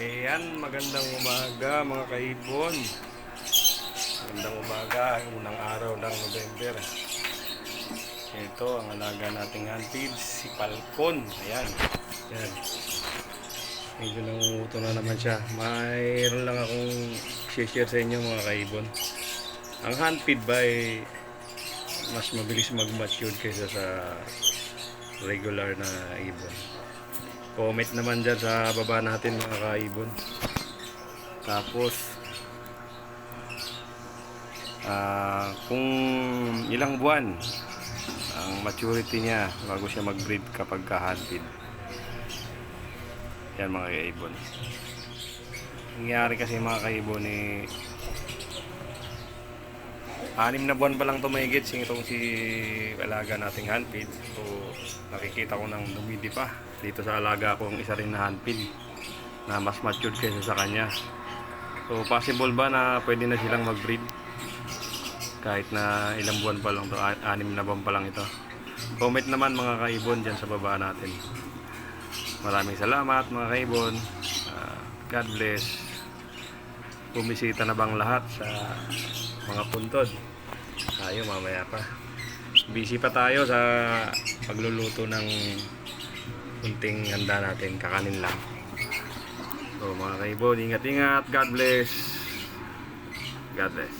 Ayan, magandang umaga mga kaibon. Magandang umaga, unang araw ng November. Ito ang alaga nating handpid, si Falcon. Ayan, ayan. Medyo nangunguto na naman siya. Mayroon lang akong share sa inyo mga kaibon. Ang handpid ba ay mas mabilis mag-mature kaysa sa regular na ibon. Comment naman dyan sa baba natin mga kaibon. Tapos kung ilang buwan ang maturity niya bago siya mag-breed kapag ka-handpid. Yan mga kaibon. Nangyari kasi mga kaibon eh, 6 na buwan pa lang tumahigit itong si alaga nating handpid. So nakikita ko nang dumidi pa dito sa alaga ko ang isa rin na handpid na mas matured kaysa sa kanya. So possible ba na pwede na silang mag-breed kahit na ilang buwan pa lang to, 6 na buwan pa lang ito? Comment naman mga kaibon dyan sa baba natin. Maraming salamat mga kaibon. God bless. Bumisita na bang lahat sa mga puntod? Tayo mamaya pa. Busy pa tayo sa pagluluto ng kunting handa natin, kakanin lang. So mga kaibon, ingat-ingat. God bless. God bless.